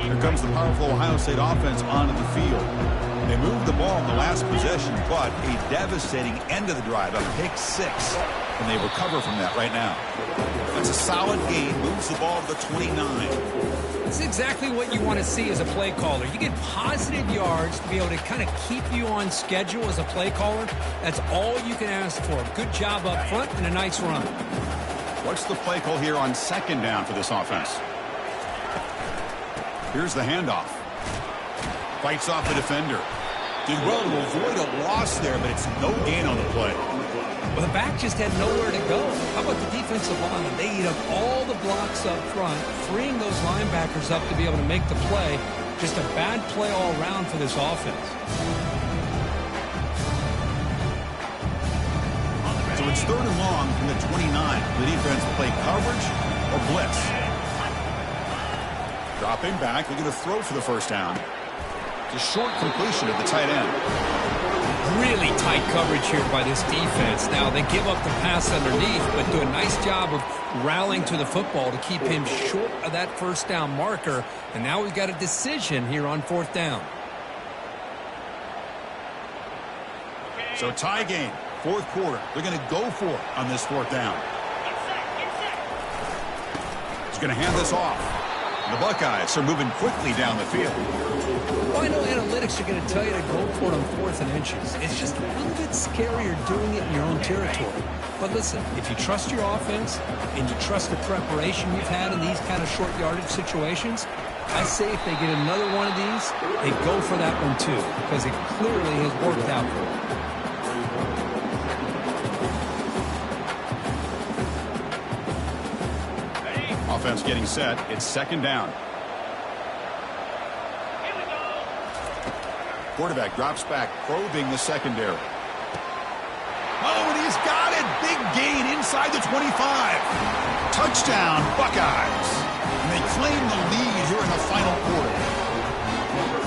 Here comes the powerful Ohio State offense onto the field. They moved the ball in the last possession, but a devastating end of the drive, a pick 6, and they recover from that right now. That's a solid gain, moves the ball to the 29. It's exactly what you want to see as a play caller. You get positive yards to be able to kind of keep you on schedule as a play caller. That's all you can ask for. Good job up front and a nice run. What's the play call here on second down for this offense? Here's the handoff. Fights off the defender. Did well to avoid a loss there, but it's no gain on the play. Well, the back just had nowhere to go. How about the defensive line? They eat up all the blocks up front, freeing those linebackers up to be able to make the play. Just a bad play all around for this offense. So it's 3rd and long from the 29. The defense play coverage or blitz. Dropping back, looking to throw for the first down. It's a short completion of the tight end. Really tight coverage here by this defense. Now, they give up the pass underneath, but do a nice job of rallying to the football to keep him short of that first down marker. And now we've got a decision here on 4th down. So tie game, 4th quarter. They're going to go for it on this 4th down. He's going to hand this off. The Buckeyes are moving quickly down the field. Well, I know analytics are going to tell you to go for it on 4th and inches. It's just a little bit scarier doing it in your own territory. But listen, if you trust your offense and you trust the preparation you've had in these kind of short yardage situations, I say if they get another one of these, they go for that one too, because it clearly has worked out for them. Offense getting set. It's 2nd down. Quarterback drops back, probing the secondary. Oh, and he's got it. Big gain inside the 25. Touchdown, Buckeyes. And they claim the lead here in the final quarter.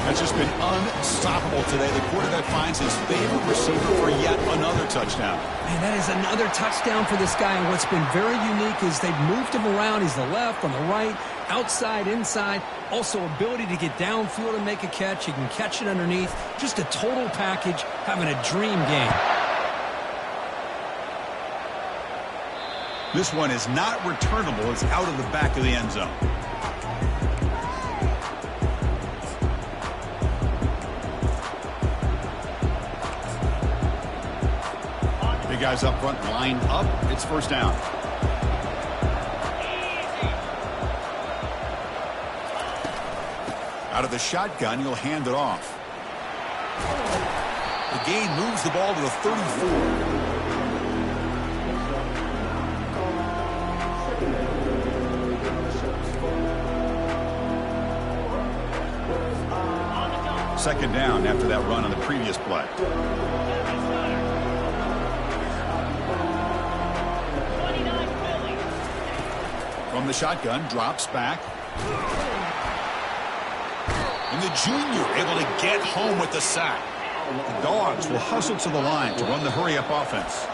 That's just been unstoppable today. The quarterback finds his favorite receiver for yet another touchdown. Man, that is another touchdown for this guy. And what's been very unique is they've moved him around. He's the left, on the right, outside, inside. Also, ability to get downfield and make a catch. He can catch it underneath. Just a total package, having a dream game. This one is not returnable. It's out of the back of the end zone. Big guys up front lined up. It's 1st down. Out of the shotgun, he'll hand it off. The gain moves the ball to the 34. Second down after that run on the previous play. From the shotgun, drops back. And the junior able to get home with the sack. The Dogs will hustle to the line to run the hurry-up offense.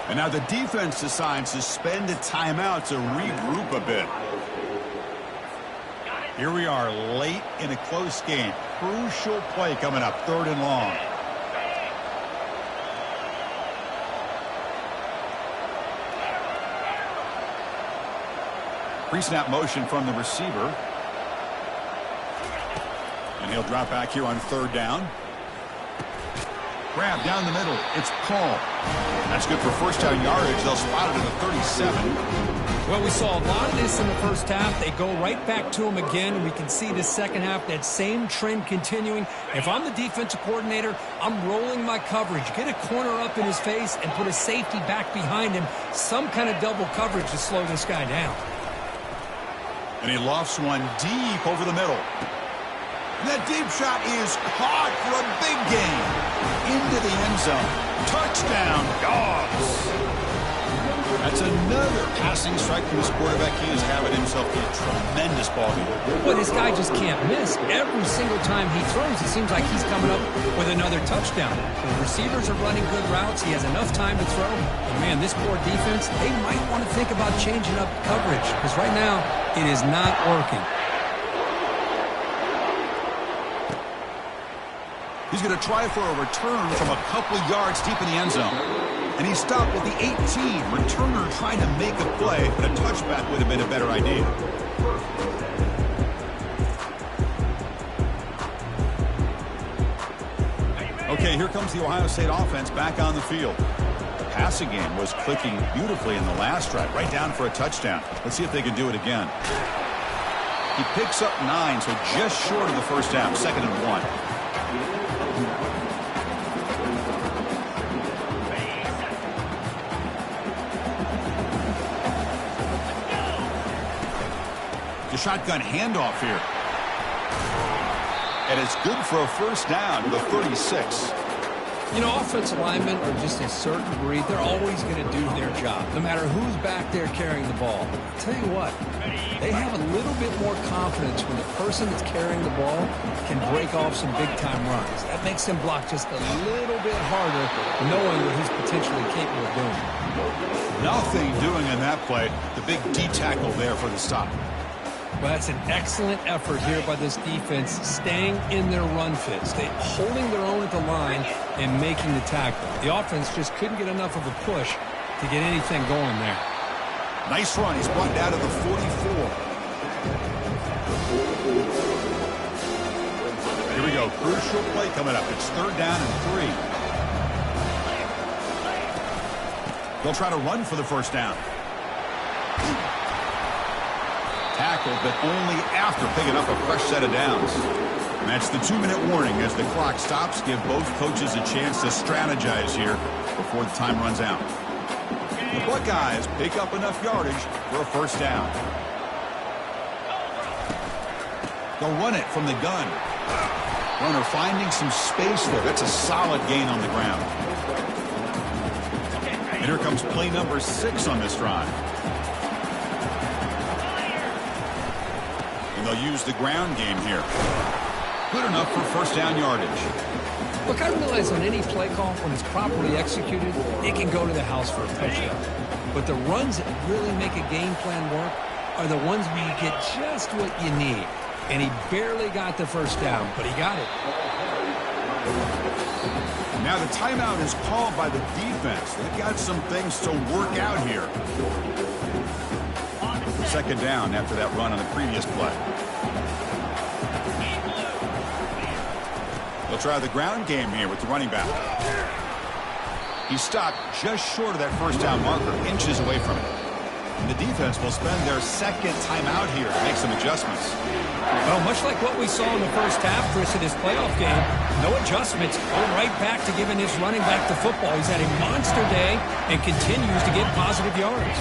And now the defense decides to spend a timeout to regroup a bit. Here we are late in a close game. Crucial play coming up, 3rd and long. Pre-snap motion from the receiver. And He'll drop back here on 3rd down. Grab down the middle. It's Paul. That's good for first down yardage. They'll spot it at the 37. Well, we saw a lot of this in the first half. They go right back to him again, and we can see the second half, that same trend continuing. If I'm the defensive coordinator, I'm rolling my coverage. Get a corner up in his face and put a safety back behind him. Some kind of double coverage to slow this guy down. And he lofts one deep over the middle. And that deep shot is caught for a big gain. Into the end zone. Touchdown, Dogs. That's another passing strike from this quarterback. He is having himself a tremendous ball game. Well, this guy just can't miss. Every single time he throws, it seems like he's coming up with another touchdown. The receivers are running good routes. He has enough time to throw. And, man, this poor defense, they might want to think about changing up coverage because right now it is not working. He's going to try for a return from a couple of yards deep in the end zone. And he stopped with the 18. Returner trying to make a play, and a touchback would have been a better idea. Okay, here comes the Ohio State offense back on the field. The passing game was clicking beautifully in the last drive, right down for a touchdown. Let's see if they can do it again. He picks up 9, so just short of the first down, 2nd and 1. The shotgun handoff here. And it's good for a first down to the 36. You know, offensive linemen are just a certain breed. They're always going to do their job, no matter who's back there carrying the ball. I'll tell you what, they have a little bit more confidence when the person that's carrying the ball can break off some big-time runs. That makes them block just a little bit harder, knowing what he's potentially capable of doing. Nothing doing in that play. The big D tackle there for the stop. Well, that's an excellent effort here by this defense, staying in their run fit, holding their own at the line and making the tackle. The offense just couldn't get enough of a push to get anything going there. Nice run. He's brought down to the 44. Here we go. Crucial play coming up. It's 3rd down and 3. They'll try to run for the first down. Tackled, but only after picking up a fresh set of downs. And that's the 2-minute warning as the clock stops. Give both coaches a chance to strategize here before the time runs out. The Buckeyes pick up enough yardage for a first down. They'll run it from the gun. Runner finding some space there. That's a solid gain on the ground. And here comes play number 6 on this drive. And they'll use the ground game here. Good enough for first down yardage. Look, I realize on any play call, when it's properly executed, it can go to the house for a touchdown. But the runs that really make a game plan work are the ones where you get just what you need. And he barely got the first down, but he got it. Now the timeout is called by the defense. They've got some things to work out here. 2nd down after that run on the previous play. They'll try the ground game here with the running back. He stopped just short of that first down marker, inches away from it. And the defense will spend their 2nd timeout here to make some adjustments. Well, much like what we saw in the first half, Chris, in this playoff game, no adjustments. Go right back to giving his running back the football. He's had a monster day and continues to get positive yards.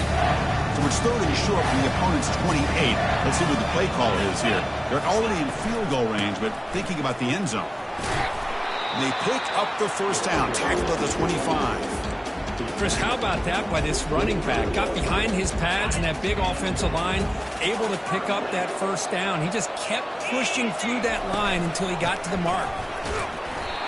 So it's 3rd and short from the opponent's 28. Let's see what the play call is here. They're already in field goal range, but thinking about the end zone. They pick up the first down, tackled at the 25. Chris, how about that by this running back? Got behind his pads and that big offensive line, able to pick up that first down. He just kept pushing through that line until he got to the mark.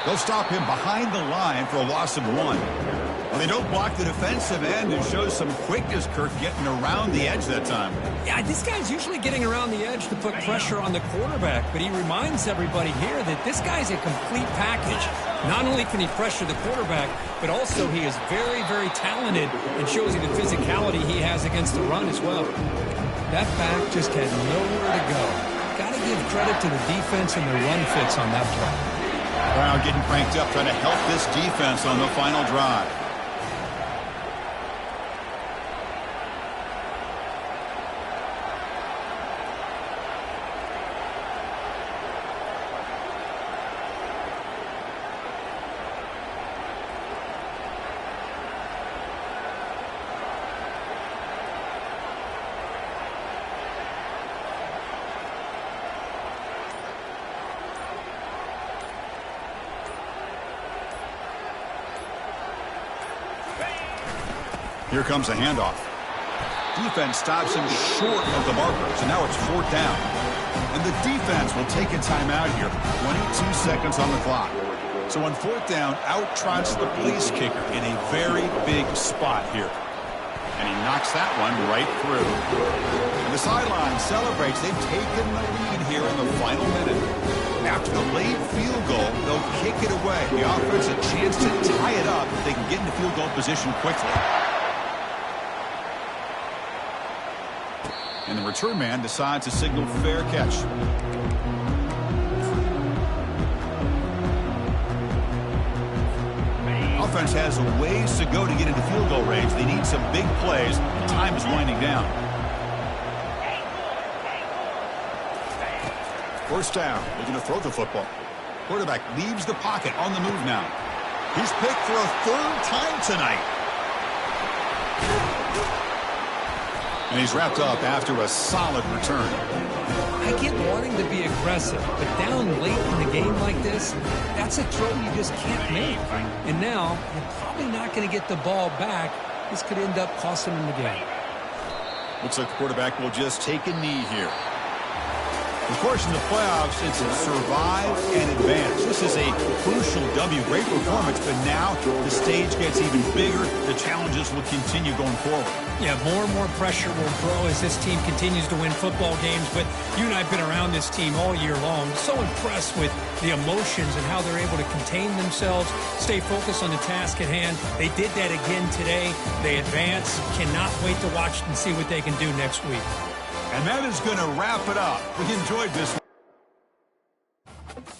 They'll stop him behind the line for a loss of 1. Well, they don't block the defensive end and shows some quickness, Kirk, getting around the edge that time. Yeah, this guy's usually getting around the edge to put pressure on the quarterback, but he reminds everybody here that this guy's a complete package. Not only can he pressure the quarterback, but also he is very, very talented and shows you the physicality he has against the run as well. That back just had nowhere to go. got to give credit to the defense and their run fits on that play. Brown getting cranked up, trying to help this defense on the final drive. Here comes a handoff. Defense stops him short of the marker, so now it's 4th down. And the defense will take a timeout here. 22 seconds on the clock. So on 4th down, out trots the place kicker in a very big spot here. And he knocks that one right through. And the sideline celebrates. They've taken the lead here in the final minute. After the late field goal, they'll kick it away. The offense a chance to tie it up if they can get into field goal position quickly. And the return man decides to signal fair catch. Offense has a ways to go to get into field goal range. They need some big plays, and time is winding down. 1st down, looking to throw the football. Quarterback leaves the pocket on the move now. He's picked for a 3rd time tonight. And he's wrapped up after a solid return. I get wanting to be aggressive, but down late in the game like this, that's a throw you just can't make. And now, you're probably not going to get the ball back. This could end up costing him the game. Looks like the quarterback will just take a knee here. Of course, in the playoffs, it's survive and advance. This is a crucial W. Great performance, but now the stage gets even bigger. The challenges will continue going forward. Yeah, more and more pressure will grow as this team continues to win football games. But you and I have been around this team all year long. So impressed with the emotions and how they're able to contain themselves, stay focused on the task at hand. They did that again today. They advance. Cannot wait to watch and see what they can do next week. And that is going to wrap it up. We enjoyed this